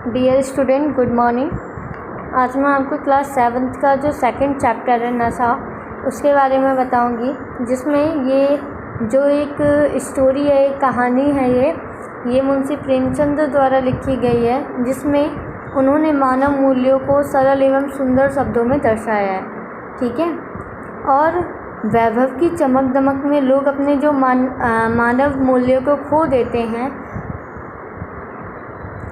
Dear student, good morning. आज मैं आपको क्लास 7th का जो सेकंड चैप्टर है नशा, उसके बारे में बताऊंगी, जिसमें ये जो एक स्टोरी है, एक कहानी है, ये मुंशी प्रेमचंद द्वारा लिखी गई है, जिसमें उन्होंने मानव मूल्यों को सरल एवं सुंदर शब्दों में दर्शाया है। ठीक है। और वैभव की चमक दमक में लोग अपने जो मानव मूल्यों को खो देते हैं,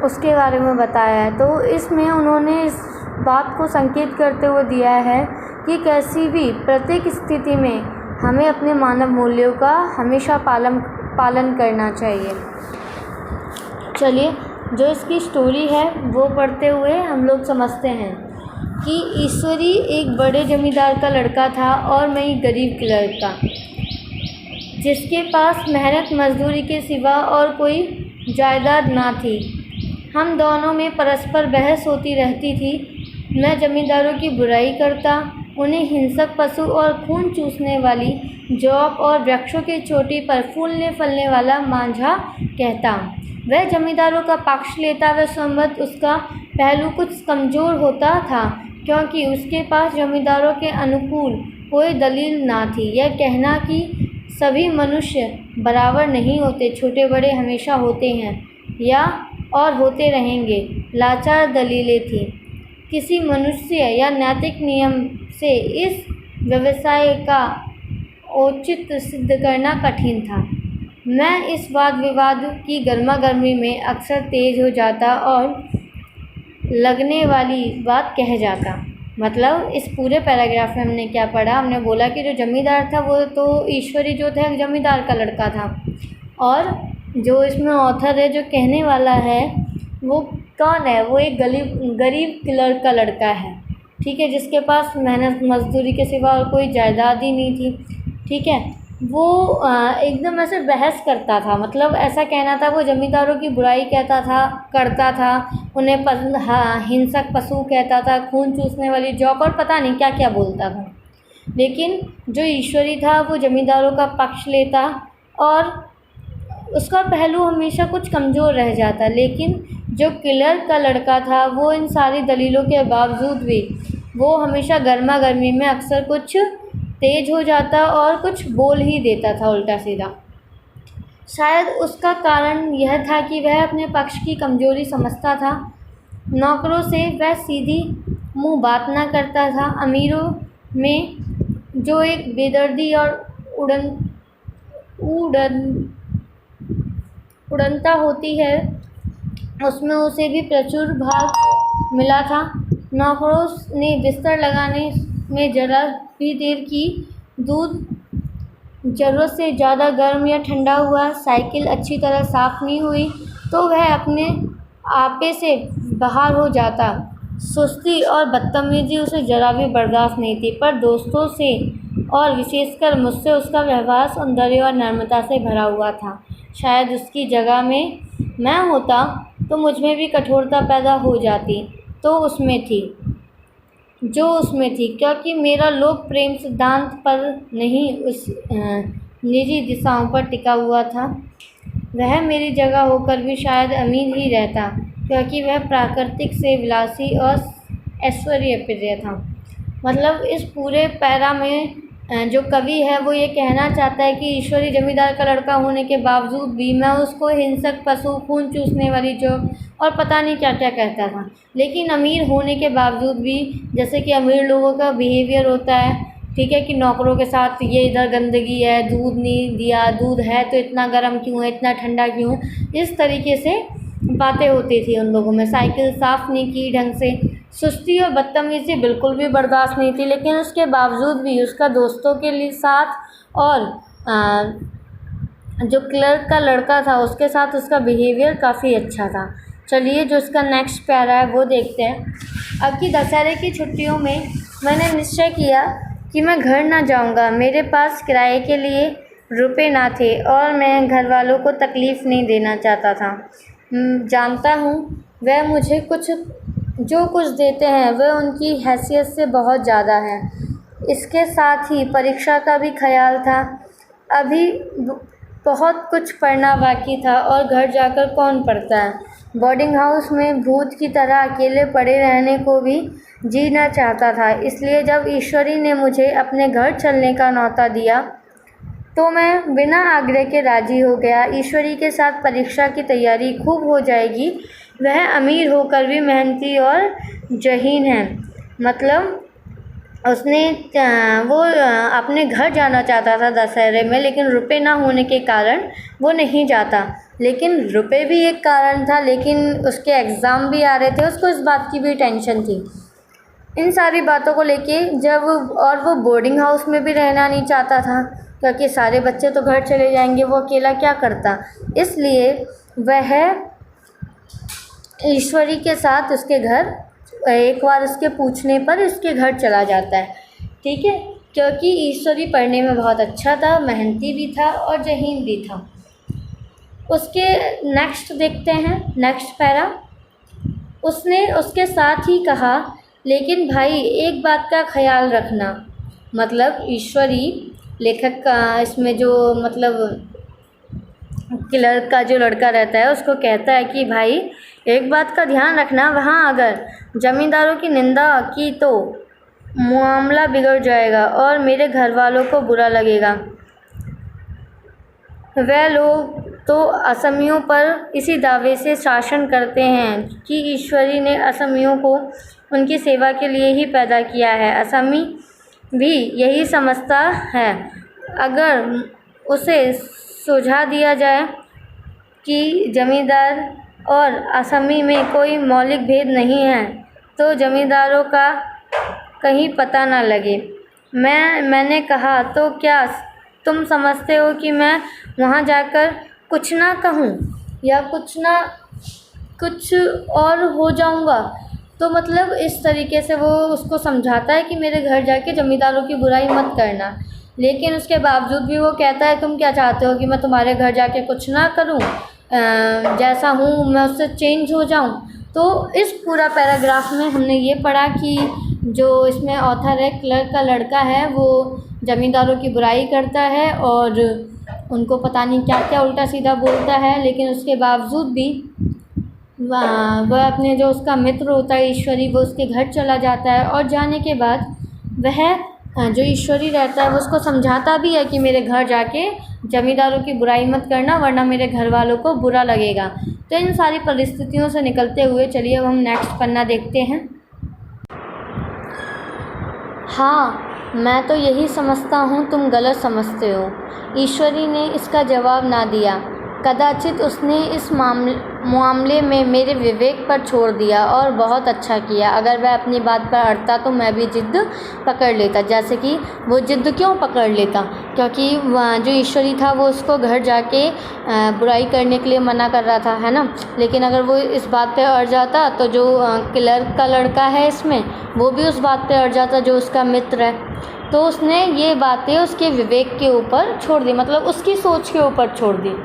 उसके बारे में बताया है। तो इसमें उन्होंने इस बात को संकेत करते हुए दिया है कि कैसी भी प्रत्येक स्थिति में हमें अपने मानव मूल्यों का हमेशा पालन करना चाहिए। चलिए, जो इसकी स्टोरी है वो पढ़ते हुए हम लोग समझते हैं कि ईश्वरी एक बड़े जमींदार का लड़का था और मैं एक गरीब की लड़का, जिसके पास मेहनत मजदूरी के सिवा और कोई जायदाद ना थी। हम दोनों में परस्पर बहस होती रहती थी। मैं जमींदारों की बुराई करता, उन्हें हिंसक पशु और खून चूसने वाली जौक और वृक्षों की चोटी पर फूलने फलने वाला मांझा कहता। वह जमींदारों का पक्ष लेता। वह संबंध उसका पहलू कुछ कमज़ोर होता था, क्योंकि उसके पास जमींदारों के अनुकूल कोई दलील ना थी। यह कहना कि सभी मनुष्य बराबर नहीं होते, छोटे बड़े हमेशा होते हैं या और होते रहेंगे, लाचार दलीलें थी। किसी मनुष्य या नैतिक नियम से इस व्यवसाय का औचित्य सिद्ध करना कठिन था। मैं इस वाद विवाद की गर्मागर्मी में अक्सर तेज हो जाता और लगने वाली बात कह जाता। मतलब इस पूरे पैराग्राफ में हमने क्या पढ़ा? हमने बोला कि जो जमींदार था वो तो ईश्वरी जो था, जमींदार का लड़का था, और जो इसमें ऑथर है, जो कहने वाला है, वो कौन है? वो एक गरीब क्लर्क का लड़का है। ठीक है, जिसके पास मेहनत मजदूरी के सिवा और कोई जायदाद ही नहीं थी। ठीक है, वो एकदम ऐसे बहस करता था। मतलब ऐसा कहना था, वो जमींदारों की बुराई करता था, उन्हें हिंसक पशु कहता था, खून चूसने वाली जौक और पता नहीं क्या क्या बोलता था। लेकिन जो ईश्वरी था वो जमींदारों का पक्ष लेता और उसका पहलू हमेशा कुछ कमज़ोर रह जाता। लेकिन जो क्लर्क का लड़का था वो इन सारी दलीलों के बावजूद भी वो हमेशा गर्मा गर्मी में अक्सर कुछ तेज हो जाता और कुछ बोल ही देता था उल्टा सीधा। शायद उसका कारण यह था कि वह अपने पक्ष की कमज़ोरी समझता था। नौकरों से वह सीधी मुंह बात ना करता था। अमीरों में जो एक बेदर्दी और उड़नता होती है, उसमें उसे भी प्रचुर भाग मिला था। नौकरों ने बिस्तर लगाने में जरा भी देर की, दूध ज़रूरत से ज़्यादा गर्म या ठंडा हुआ, साइकिल अच्छी तरह साफ़ नहीं हुई तो वह अपने आपे से बाहर हो जाता। सुस्ती और बदतमीजी उसे ज़रा भी बर्दाश्त नहीं थी। पर दोस्तों से और विशेषकर मुझसे उसका व्यवहार सौंदर्य और नम्रता से भरा हुआ था। शायद उसकी जगह में मैं होता तो मुझ में भी कठोरता पैदा हो जाती, जो उसमें थी, क्योंकि मेरा लोक प्रेम सिद्धांत पर नहीं, उस निजी दिशाओं पर टिका हुआ था। वह मेरी जगह होकर भी शायद अमीर ही रहता, क्योंकि वह प्राकृतिक से विलासी और ऐश्वर्यप्रिय था। मतलब इस पूरे पैरा में जो कवि है वो ये कहना चाहता है कि ईश्वरी जमींदार का लड़का होने के बावजूद भी मैं उसको हिंसक पशु, खून चूसने वाली जौक और पता नहीं क्या क्या कहता था। लेकिन अमीर होने के बावजूद भी, जैसे कि अमीर लोगों का बिहेवियर होता है, ठीक है, कि नौकरों के साथ ये इधर गंदगी है, दूध नहीं दिया, दूध है तो इतना गर्म क्यों है, इतना ठंडा क्यों, इस तरीके से बातें होती थी उन लोगों में। साइकिल साफ़ नहीं की ढंग से, सुस्ती और बदतमीज़ी बिल्कुल भी बर्दाश्त नहीं थी। लेकिन उसके बावजूद भी उसका दोस्तों के लिए साथ और जो क्लर्क का लड़का था उसके साथ उसका बिहेवियर काफ़ी अच्छा था। चलिए, जो इसका नेक्स्ट पैरा है वो देखते हैं। अब की दशहरे की छुट्टियों में मैंने निश्चय किया कि मैं घर ना जाऊंगा। मेरे पास किराए के लिए रुपए ना थे और मैं घर वालों को तकलीफ़ नहीं देना चाहता था। जानता हूँ वह मुझे जो कुछ देते हैं वह उनकी हैसियत से बहुत ज़्यादा है। इसके साथ ही परीक्षा का भी ख्याल था। अभी बहुत कुछ पढ़ना बाकी था और घर जाकर कौन पढ़ता है। बोर्डिंग हाउस में भूत की तरह अकेले पड़े रहने को भी जी ना चाहता था। इसलिए जब ईश्वरी ने मुझे अपने घर चलने का न्योता दिया तो मैं बिना आग्रह के राजी हो गया। ईश्वरी के साथ परीक्षा की तैयारी खूब हो जाएगी। वह अमीर होकर भी मेहनती और ज़हीन है। मतलब उसने वो अपने घर जाना चाहता था दशहरे में, लेकिन रुपए ना होने के कारण वो नहीं जाता। लेकिन रुपए भी एक कारण था, लेकिन उसके एग्ज़ाम भी आ रहे थे, उसको इस बात की भी टेंशन थी। इन सारी बातों को लेके वो बोर्डिंग हाउस में भी रहना नहीं चाहता था, क्योंकि सारे बच्चे तो घर चले जाएंगे, वो अकेला क्या करता। इसलिए वह ईश्वरी के साथ उसके घर एक बार उसके पूछने पर उसके घर चला जाता है, ठीक है, क्योंकि ईश्वरी पढ़ने में बहुत अच्छा था, मेहनती भी था और ज़हीन भी था। उसके नेक्स्ट देखते हैं, नेक्स्ट पैरा। उसने उसके साथ ही कहा, लेकिन भाई एक बात का ख्याल रखना। मतलब ईश्वरी लेखक का इसमें जो मतलब क्लर्क का जो लड़का रहता है उसको कहता है कि भाई एक बात का ध्यान रखना, वहाँ अगर ज़मींदारों की निंदा की तो मामला बिगड़ जाएगा और मेरे घर वालों को बुरा लगेगा। वह लोग तो असमियों पर इसी दावे से शासन करते हैं कि ईश्वरी ने असमियों को उनकी सेवा के लिए ही पैदा किया है। असमी भी यही समझता है। अगर उसे सुझा दिया जाए कि जमींदार और असमी में कोई मौलिक भेद नहीं है तो जमींदारों का कहीं पता ना लगे। मैंने कहा, तो क्या तुम समझते हो कि मैं वहाँ जाकर कुछ ना कहूँ या कुछ और हो जाऊँगा? तो मतलब इस तरीके से वो उसको समझाता है कि मेरे घर जाके ज़मींदारों की बुराई मत करना। लेकिन उसके बावजूद भी वो कहता है, तुम क्या चाहते हो कि मैं तुम्हारे घर जाके कुछ ना करूं, जैसा हूँ मैं उससे चेंज हो जाऊं? तो इस पूरा पैराग्राफ में हमने ये पढ़ा कि जो इसमें ऑथर है, क्लर्क का लड़का है, वो ज़मींदारों की बुराई करता है और उनको पता नहीं क्या क्या उल्टा सीधा बोलता है, लेकिन उसके बावजूद भी वह अपने जो उसका मित्र होता है ईश्वरी, वो उसके घर चला जाता है। और जाने के बाद वह जो ईश्वरी रहता है वो उसको समझाता भी है कि मेरे घर जाके ज़मींदारों की बुराई मत करना, वरना मेरे घर वालों को बुरा लगेगा। तो इन सारी परिस्थितियों से निकलते हुए चलिए अब हम नेक्स्ट पन्ना देखते हैं। हाँ, मैं तो यही समझता हूँ, तुम गलत समझते हो। ईश्वरी ने इसका जवाब ना दिया। कदाचित उसने इस मामले में मेरे विवेक पर छोड़ दिया और बहुत अच्छा किया। अगर वह अपनी बात पर अड़ता तो मैं भी जिद पकड़ लेता। जैसे कि वो जिद क्यों पकड़ लेता? क्योंकि जो ईश्वरी था वो उसको घर जाके बुराई करने के लिए मना कर रहा था, है ना। लेकिन अगर वो इस बात पे अड़ जाता तो जो क्लर्क का लड़का है इसमें, वो भी उस बात पे अड़ जाता जो उसका मित्र है। तो उसने ये बातें उसके विवेक के ऊपर छोड़ दी, मतलब उसकी सोच के ऊपर छोड़ दी।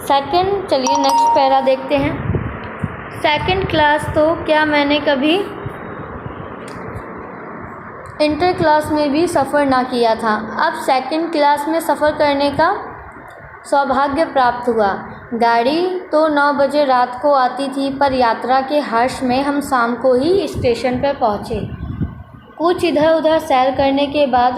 सेकंड, चलिए नेक्स्ट पैरा देखते हैं। सेकंड क्लास तो क्या मैंने कभी इंटर क्लास में भी सफ़र ना किया था। अब सेकंड क्लास में सफ़र करने का सौभाग्य प्राप्त हुआ। गाड़ी तो 9 बजे रात को आती थी, पर यात्रा के हर्ष में हम शाम को ही स्टेशन पर पहुँचे। कुछ इधर उधर सैर करने के बाद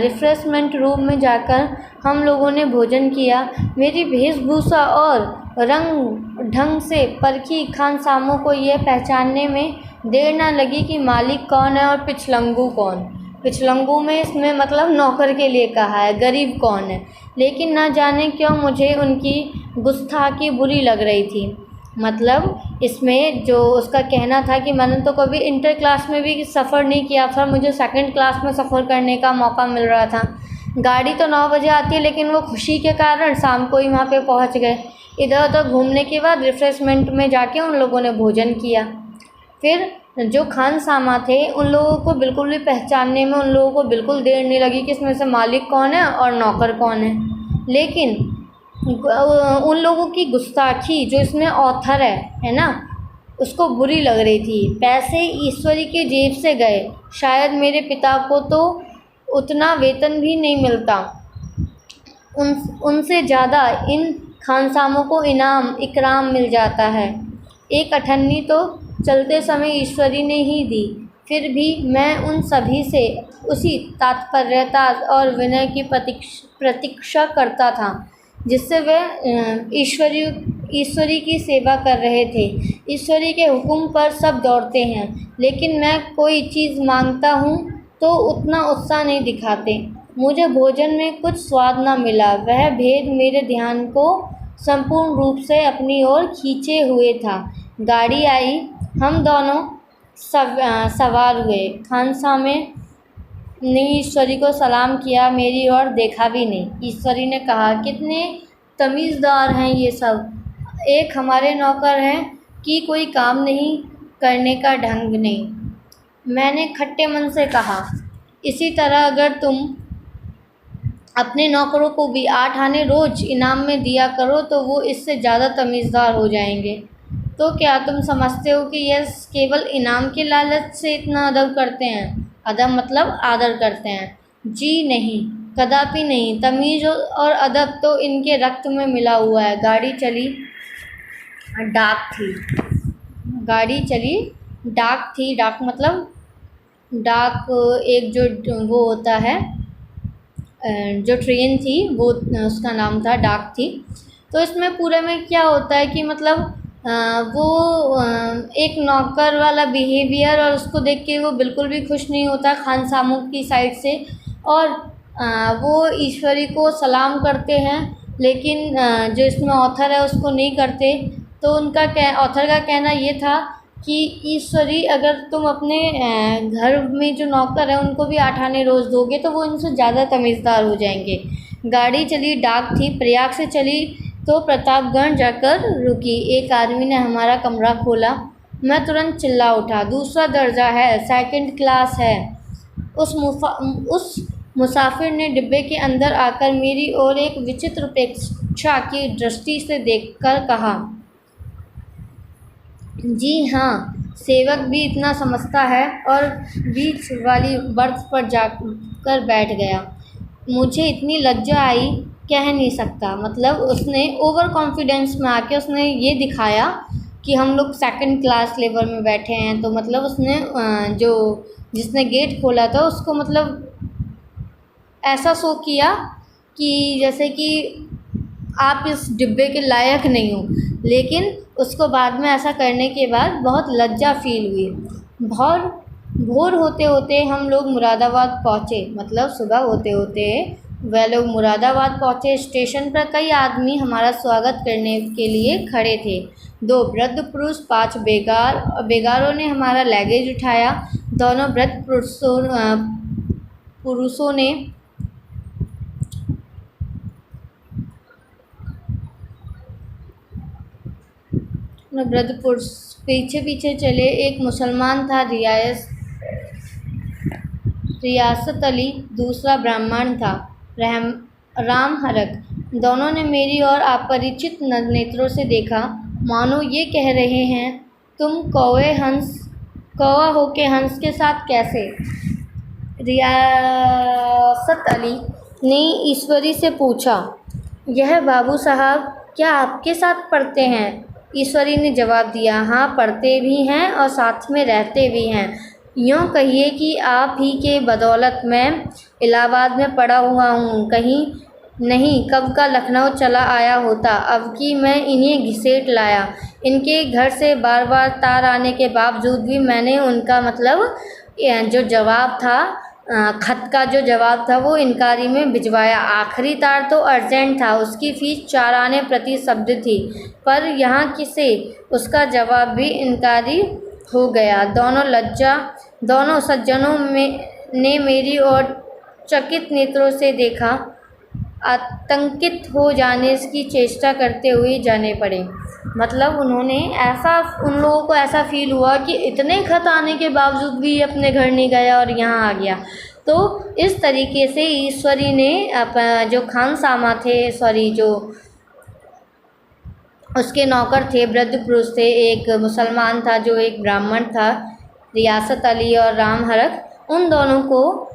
रिफ्रेशमेंट रूम में जाकर हम लोगों ने भोजन किया। मेरी वेशभूषा और रंग ढंग से परखी खानसामों को यह पहचानने में देर न लगी कि मालिक कौन है और पिछलंगू कौन। पिछलंगू में इसमें मतलब नौकर के लिए कहा है, गरीब कौन है। लेकिन न जाने क्यों मुझे उनकी गुस्ताखी बुरी लग रही थी। मतलब इसमें जो उसका कहना था कि मैंने तो कभी इंटर क्लास में भी सफ़र नहीं किया था, मुझे सेकंड क्लास में सफ़र करने का मौका मिल रहा था। गाड़ी तो 9 बजे आती है, लेकिन वो खुशी के कारण शाम को ही वहाँ पे पहुँच गए। इधर उधर घूमने के बाद रिफ्रेशमेंट में जाके उन लोगों ने भोजन किया। फिर जो खानसामा थे उन लोगों को बिल्कुल भी पहचानने में उन लोगों को बिल्कुल देर नहीं लगी कि इसमें से मालिक कौन है और नौकर कौन है। लेकिन उन लोगों की गुस्ताखी जो इसमें ऑथर है ना, उसको बुरी लग रही थी। पैसे ईश्वरी के जेब से गए, शायद मेरे पिता को तो उतना वेतन भी नहीं मिलता। उनसे ज़्यादा इन खानसामों को इनाम इकराम मिल जाता है। एक अठन्नी तो चलते समय ईश्वरी ने ही दी, फिर भी मैं उन सभी से उसी तात्पर्यता और विनय की प्रतीक्षा करता था जिससे वे ईश्वरी की सेवा कर रहे थे। ईश्वरी के हुक्म पर सब दौड़ते हैं, लेकिन मैं कोई चीज़ मांगता हूँ तो उतना उत्साह नहीं दिखाते। मुझे भोजन में कुछ स्वाद न मिला। वह भेद मेरे ध्यान को संपूर्ण रूप से अपनी ओर खींचे हुए था। गाड़ी आई, हम दोनों सवार हुए। खानसामे ने ईश्वरी को सलाम किया, मेरी ओर देखा भी नहीं। ईश्वरी ने कहा, कितने तमीज़दार हैं ये सब। एक हमारे नौकर हैं कि कोई काम नहीं करने का ढंग नहीं। मैंने खट्टे मन से कहा, इसी तरह अगर तुम अपने नौकरों को भी 8 आने रोज़ इनाम में दिया करो तो वो इससे ज़्यादा तमीज़दार हो जाएंगे। तो क्या तुम समझते हो कि यह केवल इनाम के लालच से इतना अदब करते हैं? अदब मतलब आदर करते हैं? जी नहीं, कदापि नहीं। तमीज़ और अदब तो इनके रक्त में मिला हुआ है। गाड़ी चली, डाक थी। डाक मतलब डाक, एक जो वो होता है, जो ट्रेन थी वो उसका नाम था, डाक थी। तो इसमें पूरे में क्या होता है कि मतलब वो एक नौकर वाला बिहेवियर, और उसको देख के वो बिल्कुल भी खुश नहीं होता खानसामों की साइड से, और वो ईश्वरी को सलाम करते हैं, लेकिन जो इसमें ऑथर है उसको नहीं करते। तो ऑथर का कहना ये था कि ईश्वरी, अगर तुम अपने घर में जो नौकर हैं उनको भी 8 आने रोज़ दोगे तो वो इनसे ज़्यादा तमीज़दार हो जाएंगे। गाड़ी चली, डाक थी। प्रयाग से चली तो प्रतापगढ़ जाकर रुकी। एक आदमी ने हमारा कमरा खोला। मैं तुरंत चिल्ला उठा, दूसरा दर्जा है, सेकंड क्लास है। उस मुसाफिर ने डिब्बे के अंदर आकर मेरी ओर एक विचित्र उपेक्षा की दृष्टि से देखकर कहा, जी हाँ, सेवक भी इतना समझता है, और बीच वाली बर्थ पर जाकर बैठ गया। मुझे इतनी लज्जा आई, कह नहीं सकता। मतलब उसने ओवर कॉन्फिडेंस में आके उसने ये दिखाया कि हम लोग सेकंड क्लास लेवल में बैठे हैं। तो मतलब उसने जिसने गेट खोला था उसको मतलब ऐसा शो किया कि जैसे कि आप इस डिब्बे के लायक नहीं हो। लेकिन उसको बाद में ऐसा करने के बाद बहुत लज्जा फील हुई। भोर होते होते हम लोग मुरादाबाद पहुँचे। मतलब सुबह होते होते वह लोग मुरादाबाद पहुँचे। स्टेशन पर कई आदमी हमारा स्वागत करने के लिए खड़े थे। 2 वृद्ध पुरुष, 5 बेगारों ने हमारा लगेज उठाया। दोनों वृद्ध पुरुषों ने वृद्ध पुरुष पीछे पीछे चले। एक मुसलमान था, रियासत अली, दूसरा ब्राह्मण था, राम हरक। दोनों ने मेरी ओर अपरिचित नेत्रों से देखा, मानो ये कह रहे हैं, तुम कौवा हो के हंस के साथ कैसे? रियासत अली ने ईश्वरी से पूछा, यह बाबू साहब क्या आपके साथ पढ़ते हैं? ईश्वरी ने जवाब दिया, हाँ, पढ़ते भी हैं और साथ में रहते भी हैं। यूँ कहिए कि आप ही के बदौलत मैं इलाहाबाद में पड़ा हुआ हूँ। कहीं नहीं कब का लखनऊ चला आया होता, अब की मैं इन्हें घसीट लाया। इनके घर से बार बार तार आने के बावजूद भी मैंने उनका मतलब जो जवाब था, खत का जो जवाब था वो इनकारी में भिजवाया। आखिरी तार तो अर्जेंट था, उसकी फीस 4 आने प्रति शब्द थी, पर यहाँ किसे उसका जवाब भी इनकारी हो गया। दोनों सज्जनों ने मेरी ओर चकित नेत्रों से देखा, आतंकित हो जाने की चेष्टा करते हुए जाने पड़े। मतलब उन लोगों को ऐसा फील हुआ कि इतने खत आने के बावजूद भी अपने घर नहीं गया और यहाँ आ गया। तो इस तरीके से ईश्वरी ने जो खानसामा थे, जो उसके नौकर थे, वृद्ध पुरुष थे, एक मुसलमान था जो एक ब्राह्मण था, रियासत अली और राम हरक, उन दोनों को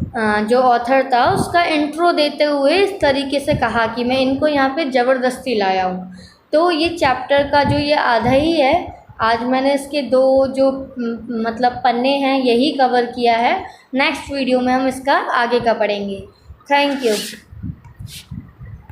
जो ऑथर था उसका इंट्रो देते हुए इस तरीके से कहा कि मैं इनको यहाँ पे ज़बरदस्ती लाया हूँ। तो ये चैप्टर का जो ये आधा ही है आज मैंने इसके दो जो मतलब पन्ने हैं यही कवर किया है। नेक्स्ट वीडियो में हम इसका आगे का पढ़ेंगे। Thank you.